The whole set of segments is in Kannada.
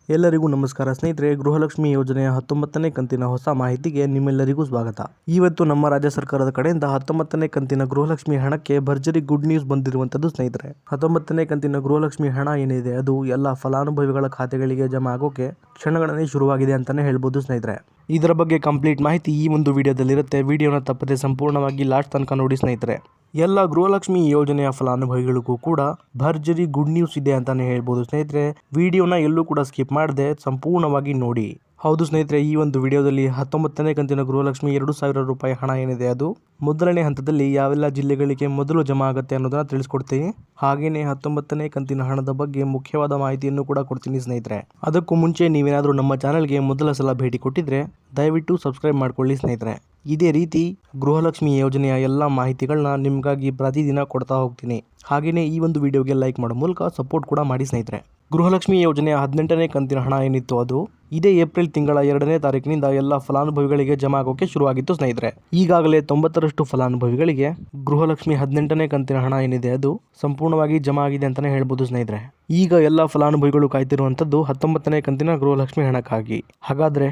ಎಲ್ಲರಿಗೂ ನಮಸ್ಕಾರ ಸ್ನೇಹಿತರೆ. ಗೃಹಲಕ್ಷ್ಮಿ ಯೋಜನೆಯ 19ನೇ ಕಂತಿನ ಹೊಸ ಮಾಹಿತಿಗೆ ನಿಮ್ಮೆಲ್ಲರಿಗೂ ಸ್ವಾಗತ. ಇವತ್ತು ನಮ್ಮ ರಾಜ್ಯ ಸರ್ಕಾರದ ಕಡೆಯಿಂದ 19ನೇ ಕಂತಿನ ಗೃಹಲಕ್ಷ್ಮಿ ಹಣಕ್ಕೆ ಭರ್ಜರಿ ಗುಡ್ ನ್ಯೂಸ್ ಬಂದಿರುವಂತದ್ದು ಸ್ನೇಹಿತರೆ. 19ನೇ ಕಂತಿನ ಗೃಹಲಕ್ಷ್ಮಿ ಹಣ ಏನಿದೆ ಅದು ಎಲ್ಲ ಫಲಾನುಭವಿಗಳ ಖಾತೆಗಳಿಗೆ ಜಮಾ ಆಗೋಕೆ ಕ್ಷಣಗಣನೆ ಶುರುವಾಗಿದೆ ಅಂತಾನೆ ಹೇಳ್ಬೋದು ಸ್ನೇಹಿತರೆ. ಇದರ ಬಗ್ಗೆ ಕಂಪ್ಲೀಟ್ ಮಾಹಿತಿ ಈ ಒಂದು ವಿಡಿಯೋದಲ್ಲಿರುತ್ತೆ. ವಿಡಿಯೋನ ತಪ್ಪದೆ ಸಂಪೂರ್ಣವಾಗಿ ಲಾಸ್ಟ್ ತನಕ ನೋಡಿ ಸ್ನೇಹಿತರೆ. ಎಲ್ಲ ಗೃಹಲಕ್ಷ್ಮಿ ಯೋಜನೆಯ ಫಲಾನುಭವಿಗಳಿಗೂ ಕೂಡ ಭರ್ಜರಿ ಗುಡ್ ನ್ಯೂಸ್ ಇದೆ ಅಂತಾನೆ ಹೇಳ್ಬೋದು ಸ್ನೇಹಿತರೆ. ವಿಡಿಯೋನ ಎಲ್ಲೂ ಕೂಡ ಸ್ಕಿಪ್ ಮಾಡದೆ ಸಂಪೂರ್ಣವಾಗಿ ನೋಡಿ. ಹೌದು ಸ್ನೇಹಿತರೆ, ಈ ಒಂದು ವಿಡಿಯೋದಲ್ಲಿ 19ನೇ ಕಂತಿನ ಗೃಹಲಕ್ಷ್ಮಿ 2,000 ರೂಪಾಯಿ ಹಣ ಏನಿದೆ ಅದು ಮೊದಲನೇ ಹಂತದಲ್ಲಿ ಯಾವೆಲ್ಲ ಜಿಲ್ಲೆಗಳಿಗೆ ಮೊದಲು ಜಮಾ ಆಗುತ್ತೆ ಅನ್ನೋದನ್ನ ತಿಳಿಸ್ಕೊಡ್ತೀನಿ. ಹಾಗೇನೆ 19ನೇ ಕಂತಿನ ಹಣದ ಬಗ್ಗೆ ಮುಖ್ಯವಾದ ಮಾಹಿತಿಯನ್ನು ಕೂಡ ಕೊಡ್ತೀನಿ ಸ್ನೇಹಿತರೆ. ಅದಕ್ಕೂ ಮುಂಚೆ ನೀವೇನಾದರೂ ನಮ್ಮ ಚಾನಲ್ಗೆ ಮೊದಲ ಸಲ ಭೇಟಿ ಕೊಟ್ಟಿದ್ರೆ ದಯವಿಟ್ಟು ಸಬ್ಸ್ಕ್ರೈಬ್ ಮಾಡ್ಕೊಳ್ಳಿ ಸ್ನೇಹಿತರೆ. ಇದೇ ರೀತಿ ಗೃಹಲಕ್ಷ್ಮಿ ಯೋಜನೆಯ ಎಲ್ಲ ಮಾಹಿತಿಗಳನ್ನ ನಿಮಗಾಗಿ ಪ್ರತಿದಿನ ಕೊಡ್ತಾ ಹೋಗ್ತೀನಿ. ಹಾಗೆಯೇ ಈ ಒಂದು ವಿಡಿಯೋಗೆ ಲೈಕ್ ಮಾಡೋ ಮೂಲಕ ಸಪೋರ್ಟ್ ಕೂಡ ಮಾಡಿ ಸ್ನೇಹಿತರೆ. ಗೃಹಲಕ್ಷ್ಮಿ ಯೋಜನೆಯ 18ನೇ ಕಂತಿನ ಹಣ ಏನಿತ್ತು ಅದು ಇದೇ ಏಪ್ರಿಲ್ ತಿಂಗಳ 2ನೇ ತಾರೀಕಿನಿಂದ ಎಲ್ಲ ಫಲಾನುಭವಿಗಳಿಗೆ ಜಮಾ ಆಗೋಕೆ ಶುರುವಾಗಿತ್ತು ಸ್ನೇಹಿತರೆ. ಈಗಾಗಲೇ 90ರಷ್ಟು ಫಲಾನುಭವಿಗಳಿಗೆ ಗೃಹಲಕ್ಷ್ಮಿ 18ನೇ ಕಂತಿನ ಹಣ ಏನಿದೆ ಅದು ಸಂಪೂರ್ಣವಾಗಿ ಜಮಾ ಆಗಿದೆ ಅಂತಾನೆ ಹೇಳ್ಬೋದು ಸ್ನೇಹಿತರೆ. ಈಗ ಎಲ್ಲ ಫಲಾನುಭವಿಗಳು ಕಾಯ್ತಿರುವಂತದ್ದು 19ನೇ ಕಂತಿನ ಗೃಹಲಕ್ಷ್ಮಿ ಹಣಕ್ಕಾಗಿ. ಹಾಗಾದ್ರೆ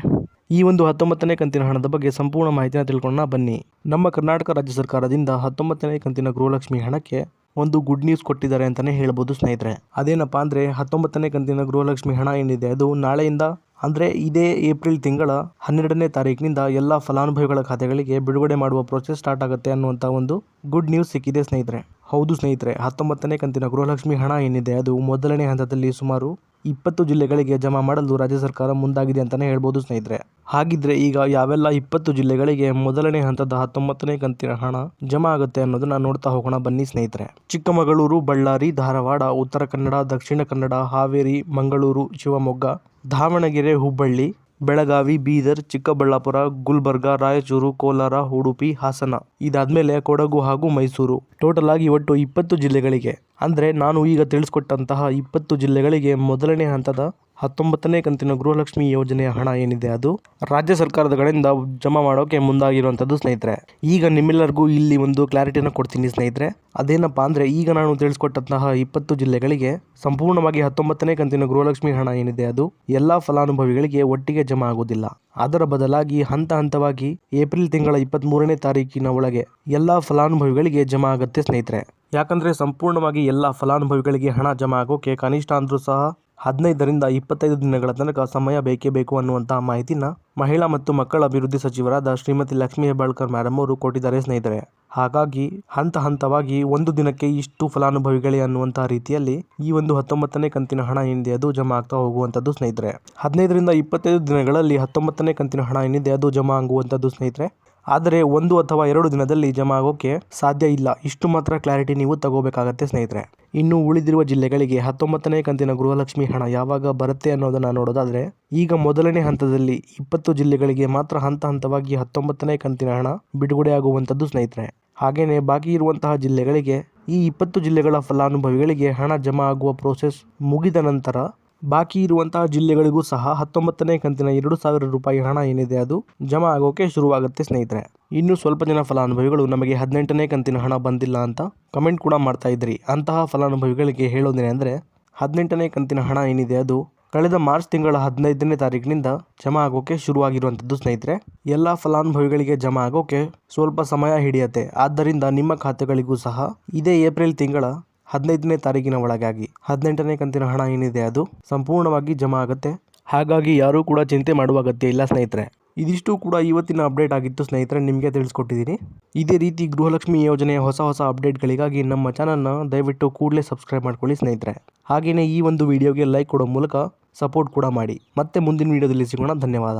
ಈ ಒಂದು 19ನೇ ಕಂತಿನ ಹಣದ ಬಗ್ಗೆ ಸಂಪೂರ್ಣ ಮಾಹಿತಿನ ತಿಳ್ಕೊಳ್ಳೋಣ ಬನ್ನಿ. ನಮ್ಮ ಕರ್ನಾಟಕ ರಾಜ್ಯ ಸರ್ಕಾರದಿಂದ 19ನೇ ಕಂತಿನ ಗೃಹಲಕ್ಷ್ಮಿ ಹಣಕ್ಕೆ ಒಂದು ಗುಡ್ ನ್ಯೂಸ್ ಕೊಟ್ಟಿದ್ದಾರೆ ಅಂತಾನೆ ಹೇಳ್ಬೋದು ಸ್ನೇಹಿತರೆ. ಅದೇನಪ್ಪಾ ಅಂದ್ರೆ 19ನೇ ಕಂತಿನ ಗೃಹಲಕ್ಷ್ಮಿ ಹಣ ಏನಿದೆ ಅದು ನಾಳೆಯಿಂದ ಅಂದ್ರೆ ಇದೇ ಏಪ್ರಿಲ್ ತಿಂಗಳ 12ನೇ ತಾರೀಕಿನಿಂದ ಎಲ್ಲ ಫಲಾನುಭವಿಗಳ ಖಾತೆಗಳಿಗೆ ಬಿಡುಗಡೆ ಮಾಡುವ ಪ್ರೋಸೆಸ್ ಸ್ಟಾರ್ಟ್ ಆಗುತ್ತೆ ಅನ್ನುವಂತ ಒಂದು ಗುಡ್ ನ್ಯೂಸ್ ಸಿಕ್ಕಿದೆ ಸ್ನೇಹಿತರೆ. ಹೌದು ಸ್ನೇಹಿತರೆ, 19ನೇ ಕಂತಿನ ಗೃಹಲಕ್ಷ್ಮಿ ಹಣ ಏನಿದೆ ಅದು ಮೊದಲನೇ ಹಂತದಲ್ಲಿ ಸುಮಾರು 20 ಜಿಲ್ಲೆಗಳಿಗೆ ಜಮಾ ಮಾಡಲು ರಾಜ್ಯ ಸರ್ಕಾರ ಮುಂದಾಗಿದೆ ಅಂತಾನೆ ಹೇಳ್ಬೋದು ಸ್ನೇಹಿತರೆ. ಹಾಗಿದ್ರೆ ಈಗ ಯಾವೆಲ್ಲ 20 ಜಿಲ್ಲೆಗಳಿಗೆ ಮೊದಲನೇ ಹಂತದ 19ನೇ ಕಂತಿನ ಹಣ ಜಮಾ ಆಗುತ್ತೆ ಅನ್ನೋದನ್ನ ನೋಡ್ತಾ ಹೋಗೋಣ ಬನ್ನಿ ಸ್ನೇಹಿತರೆ. ಚಿಕ್ಕಮಗಳೂರು, ಬಳ್ಳಾರಿ, ಧಾರವಾಡ, ಉತ್ತರ ಕನ್ನಡ, ದಕ್ಷಿಣ ಕನ್ನಡ, ಹಾವೇರಿ, ಮಂಗಳೂರು, ಶಿವಮೊಗ್ಗ, ದಾವಣಗೆರೆ, ಹುಬ್ಬಳ್ಳಿ, ಬೆಳಗಾವಿ, ಬೀದರ್, ಚಿಕ್ಕಬಳ್ಳಾಪುರ, ಗುಲ್ಬರ್ಗ, ರಾಯಚೂರು, ಕೋಲಾರ, ಉಡುಪಿ, ಹಾಸನ, ಇದಾದ್ಮೇಲೆ ಕೊಡಗು ಹಾಗೂ ಮೈಸೂರು. ಟೋಟಲ್ ಆಗಿ ಒಟ್ಟು 20 ಜಿಲ್ಲೆಗಳಿಗೆ ಅಂದ್ರೆ ನಾನು ಈಗ ತಿಳಿಸ್ಕೊಟ್ಟಂತಹ 20 ಜಿಲ್ಲೆಗಳಿಗೆ ಮೊದಲನೇ ಹಂತದ 19ನೇ ಕಂತಿನ ಗೃಹಲಕ್ಷ್ಮಿ ಯೋಜನೆಯ ಹಣ ಏನಿದೆ ಅದು ರಾಜ್ಯ ಸರ್ಕಾರದ ಕಡೆಯಿಂದ ಜಮಾ ಮಾಡೋಕೆ ಮುಂದಾಗಿರುವಂತದ್ದು ಸ್ನೇಹಿತರೆ. ಈಗ ನಿಮ್ಮೆಲ್ಲರಿಗೂ ಇಲ್ಲಿ ಒಂದು ಕ್ಲಾರಿಟಿನ ಕೊಡ್ತೀನಿ ಸ್ನೇಹಿತರೆ. ಅದೇನಪ್ಪಾ ಅಂದ್ರೆ ಈಗ ನಾನು ತಿಳಿಸ್ಕೊಟ್ಟಂತಹ 20 ಜಿಲ್ಲೆಗಳಿಗೆ ಸಂಪೂರ್ಣವಾಗಿ 19ನೇ ಕಂತಿನ ಗೃಹಲಕ್ಷ್ಮಿ ಹಣ ಏನಿದೆ ಅದು ಎಲ್ಲಾ ಫಲಾನುಭವಿಗಳಿಗೆ ಒಟ್ಟಿಗೆ ಜಮಾ ಆಗುವುದಿಲ್ಲ. ಅದರ ಬದಲಾಗಿ ಹಂತ ಹಂತವಾಗಿ ಏಪ್ರಿಲ್ ತಿಂಗಳ 23ನೇ ತಾರೀಕಿನ ಒಳಗೆ ಎಲ್ಲಾ ಫಲಾನುಭವಿಗಳಿಗೆ ಜಮಾ ಆಗುತ್ತೆ ಸ್ನೇಹಿತರೆ. ಯಾಕಂದ್ರೆ ಸಂಪೂರ್ಣವಾಗಿ ಎಲ್ಲಾ ಫಲಾನುಭವಿಗಳಿಗೆ ಹಣ ಜಮಾ ಆಗೋಕೆ ಕನಿಷ್ಠ ಅಂದ್ರೂ ಸಹ 15ರಿಂದ 25 ದಿನಗಳ ತನಕ ಸಮಯ ಬೇಕೇ ಬೇಕು ಅನ್ನುವಂತಹ ಮಾಹಿತಿನ ಮಹಿಳಾ ಮತ್ತು ಮಕ್ಕಳ ಅಭಿವೃದ್ಧಿ ಸಚಿವರಾದ ಶ್ರೀಮತಿ ಲಕ್ಷ್ಮೀ ಹೆಬ್ಬಾಳ್ಕರ್ ಮೇಡಮ್ ಅವರು ಕೊಟ್ಟಿದ್ದಾರೆ ಸ್ನೇಹಿತರೆ. ಹಾಗಾಗಿ ಹಂತ ಹಂತವಾಗಿ ಒಂದು ದಿನಕ್ಕೆ ಇಷ್ಟು ಫಲಾನುಭವಿಗಳೇ ಅನ್ನುವಂತಹ ರೀತಿಯಲ್ಲಿ ಈ ಒಂದು 19ನೇ ಕಂತಿನ ಹಣ ಏನಿದೆ ಅದು ಜಮಾ ಆಗ್ತಾ ಹೋಗುವಂತದ್ದು ಸ್ನೇಹಿತರೆ. 15ರಿಂದ 25 ದಿನಗಳಲ್ಲಿ 19ನೇ ಕಂತಿನ ಹಣ ಏನಿದೆ ಅದು ಜಮಾ ಆಗುವಂತದ್ದು ಸ್ನೇಹಿತರೆ. ಆದರೆ 1 ಅಥವಾ 2 ದಿನದಲ್ಲಿ ಜಮಾ ಆಗೋಕೆ ಸಾಧ್ಯ ಇಲ್ಲ. ಇಷ್ಟು ಮಾತ್ರ ಕ್ಲಾರಿಟಿ ನೀವು ತಗೋಬೇಕಾಗತ್ತೆ ಸ್ನೇಹಿತರೆ. ಇನ್ನು ಉಳಿದಿರುವ ಜಿಲ್ಲೆಗಳಿಗೆ 19ನೇ ಕಂತಿನ ಗೃಹಲಕ್ಷ್ಮಿ ಹಣ ಯಾವಾಗ ಬರುತ್ತೆ ಅನ್ನೋದನ್ನ ನೋಡೋದಾದ್ರೆ ಈಗ ಮೊದಲನೇ ಹಂತದಲ್ಲಿ 20 ಜಿಲ್ಲೆಗಳಿಗೆ ಮಾತ್ರ ಹಂತ ಹಂತವಾಗಿ 19ನೇ ಕಂತಿನ ಹಣ ಬಿಡುಗಡೆ ಆಗುವಂತದ್ದು ಸ್ನೇಹಿತರೆ. ಹಾಗೇನೆ ಬಾಕಿ ಇರುವಂತಹ ಜಿಲ್ಲೆಗಳಿಗೆ ಈ 20 ಜಿಲ್ಲೆಗಳ ಫಲಾನುಭವಿಗಳಿಗೆ ಹಣ ಜಮಾ ಆಗುವ ಪ್ರೋಸೆಸ್ ಮುಗಿದ ನಂತರ ಬಾಕಿ ಇರುವಂತಹ ಜಿಲ್ಲೆಗಳಿಗೂ ಸಹ 19ನೇ ಕಂತಿನ 2,000 ರೂಪಾಯಿ ಹಣ ಏನಿದೆ ಅದು ಜಮಾ ಆಗೋಕೆ ಶುರುವಾಗುತ್ತೆ ಸ್ನೇಹಿತರೆ. ಇನ್ನು ಸ್ವಲ್ಪ ಜನ ಫಲಾನುಭವಿಗಳು ನಮಗೆ 18ನೇ ಕಂತಿನ ಹಣ ಬಂದಿಲ್ಲ ಅಂತ ಕಮೆಂಟ್ ಕೂಡ ಮಾಡ್ತಾ ಇದ್ರಿ. ಅಂತಹ ಫಲಾನುಭವಿಗಳಿಗೆ ಹೇಳೋದೇನೆಂದ್ರೆ 18ನೇ ಕಂತಿನ ಹಣ ಏನಿದೆ ಅದು ಕಳೆದ ಮಾರ್ಚ್ ತಿಂಗಳ 15ನೇ ತಾರೀಕಿನಿಂದ ಜಮಾ ಆಗೋಕೆ ಶುರುವಾಗಿರುವಂತದ್ದು ಸ್ನೇಹಿತರೆ. ಎಲ್ಲ ಫಲಾನುಭವಿಗಳಿಗೆ ಜಮಾ ಆಗೋಕೆ ಸ್ವಲ್ಪ ಸಮಯ ಹಿಡಿಯುತ್ತೆ. ಆದ್ದರಿಂದ ನಿಮ್ಮ ಖಾತೆಗಳಿಗೂ ಸಹ ಇದೇ ಏಪ್ರಿಲ್ ತಿಂಗಳ 15ನೇ ತಾರೀಕಿನ ಒಳಗಾಗಿ 18ನೇ ಕಂತಿನ ಹಣ ಏನಿದೆ ಅದು ಸಂಪೂರ್ಣವಾಗಿ ಜಮಾ ಆಗುತ್ತೆ. ಹಾಗಾಗಿ ಯಾರೂ ಕೂಡ ಚಿಂತೆ ಮಾಡುವ ಅಗತ್ಯ ಇಲ್ಲ ಸ್ನೇಹಿತರೆ. ಇದಿಷ್ಟು ಕೂಡ ಇವತ್ತಿನ ಅಪ್ಡೇಟ್ ಆಗಿತ್ತು ಸ್ನೇಹಿತರೆ, ನಿಮಗೆ ತಿಳಿಸ್ಕೊಟ್ಟಿದ್ದೀನಿ. ಇದೇ ರೀತಿ ಗೃಹಲಕ್ಷ್ಮಿ ಯೋಜನೆಯ ಹೊಸ ಅಪ್ಡೇಟ್ಗಳಿಗಾಗಿ ನಮ್ಮ ಚಾನಲ್ನ ದಯವಿಟ್ಟು ಕೂಡಲೇ ಸಬ್ಸ್ಕ್ರೈಬ್ ಮಾಡ್ಕೊಳ್ಳಿ ಸ್ನೇಹಿತರೆ. ಹಾಗೆಯೇ ಈ ಒಂದು ವಿಡಿಯೋಗೆ ಲೈಕ್ ಕೊಡೋ ಮೂಲಕ ಸಪೋರ್ಟ್ ಕೂಡ ಮಾಡಿ. ಮತ್ತೆ ಮುಂದಿನ ವಿಡಿಯೋದಲ್ಲಿ ಸಿಗೋಣ. ಧನ್ಯವಾದ.